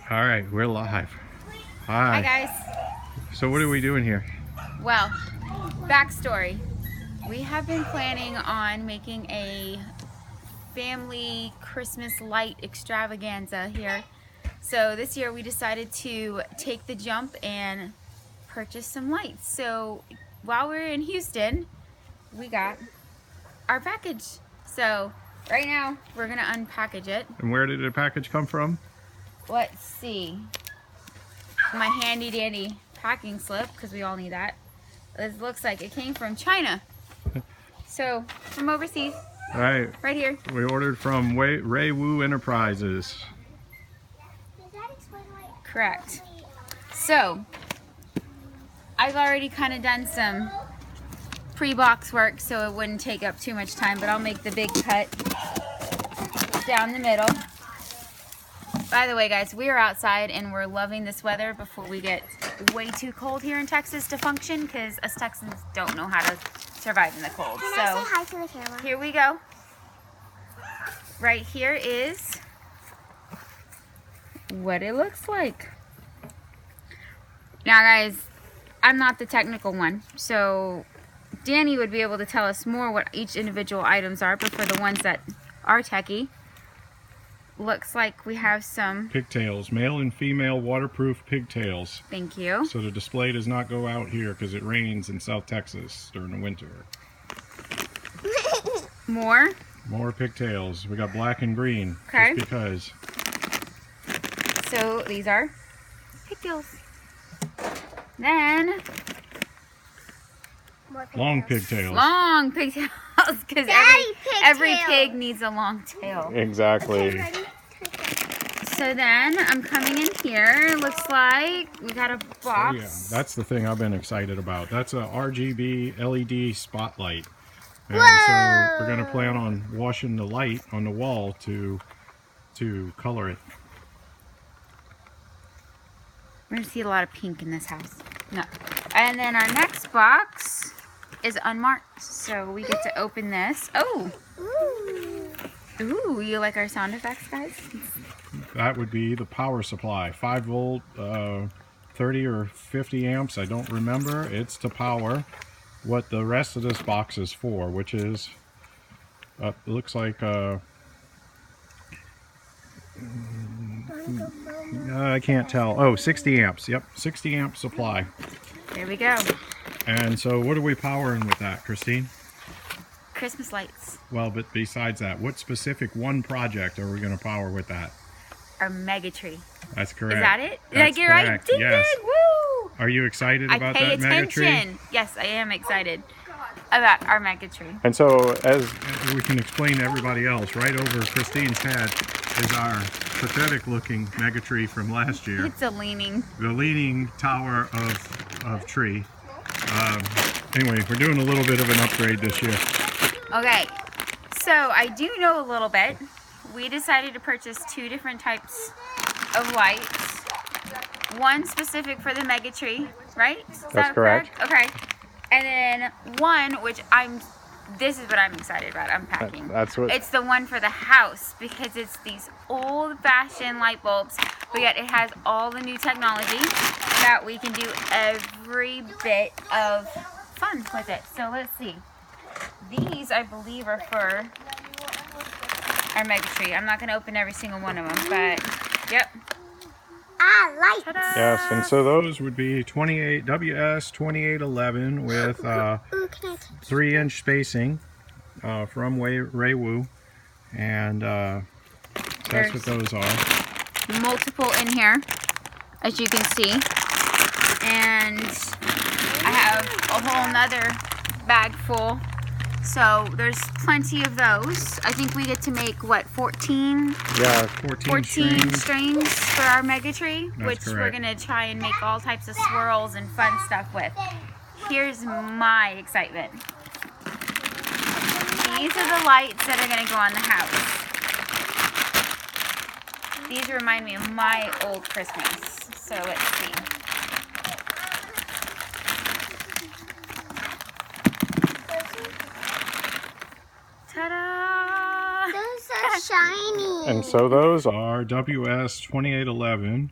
All right, we're live. Hi Hi. guys. So what are we doing here? Well, backstory. We have been planning on making a family Christmas light extravaganza here. So this year we decided to take the jump and purchase some lights. So while we're in Houston, we got our package. So right now we're gonna unpackage it. And where did the package come from? Let's see. My handy dandy packing slip, because we all need that. It looks like it came from China. So, from overseas. All right. Right here. We ordered from Ray Wu Enterprises. Correct. So, I've already kind of done some pre-box work so it wouldn't take up too much time, but I'll make the big cut down the middle. By the way, guys, we are outside and we're loving this weather before we get way too cold here in Texas to function, because us Texans don't know how to survive in the cold. Can So I say hi to the camera? here we go. Right here is what it looks like. Now, guys, I'm not the technical one, so Danny would be able to tell us more what each individual items are, but for the ones that are techie, looks like we have some Pigtails, male and female waterproof pigtails. Thank you. So the display does not go out here because it rains in South Texas during the winter. More pigtails. We got black and green. Okay. Just because. So these are pigtails. Then More Long pigtails. pigtails. long pigtails, because Daddy every pigtail. pig needs a long tail. Exactly. Ready? So then I'm coming in here. Looks like we got a Oh, box. yeah, that's the thing I've been excited about. That's a RGB LED spotlight. And Whoa! so we're going to plan on washing the light on the wall to color it. We're gonna see a lot of pink in this house. No. And then our next box is unmarked, so we get to open this. Oh, Ooh. ooh! You like our sound effects, guys? That would be the power supply, 5 volt, 30 or 50 amps. I don't remember. It's to power what the rest of this box is for, which is, it looks like, I can't tell. Oh, 60 amps. Yep, 60 amp supply. There we go. And so what are we powering with that, Christine? Christmas lights. Well, but besides that, what specific one project are we going to power with that? Our mega tree. That's correct. Is that it? Did That's I get it right? correct, Ding yes. ding! Woo! Are you excited I about pay that mega tree? attention. Yes, I am excited about our mega tree. And so, as we can explain to everybody else, right over Christine's head is our pathetic looking mega tree from last year. It's a leaning. The leaning tower of tree. Anyway, we're doing a little bit of an upgrade this year. Okay, so I do know a little bit. We decided to purchase 2 different types of lights. One specific for the mega tree, right? Is that correct. Okay. And then one, which this is what I'm excited about unpacking. That's what. It's the one for the house, because it's these old-fashioned light bulbs, but yet it has all the new technology that we can do every bit of fun with it. So let's see. These, I believe, are for our mega tree. I'm not going to open every single one of them, but yep. Lights. Ta-da! Yes, and so those would be 28 WS2811 with Ooh, can I touch? 3-inch spacing from Ray Wu, and that's what those are. Multiple in here, as you can see, and I have a whole nother bag full, so there's plenty of those. I think we get to make, what, 14 Yeah, 14 strings for our mega tree, That's which we're correct. going to try and make all types of swirls and fun stuff with. Here's my excitement. These are the lights that are going to go on the house. These remind me of my old Christmas. So let's see. Ta-da! Those are shiny. And so those are WS2811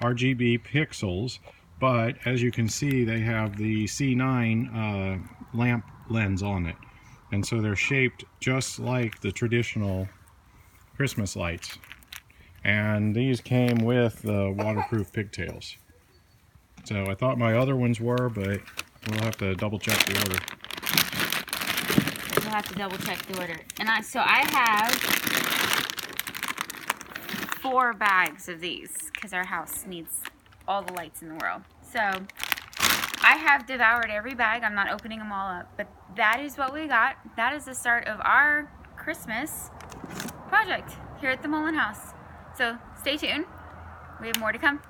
RGB pixels, but as you can see, they have the C9 lamp lens on it. And so they're shaped just like the traditional Christmas lights. And these came with the waterproof pigtails. So I thought my other ones were, but we'll have to double check the order. We'll have to double check the order. And I have 4 bags of these because our house needs all the lights in the world. So I have devoured every bag. I'm not opening them all up, but that is what we got. That is the start of our Christmas project here at the Mullen house. So stay tuned. We have more to come.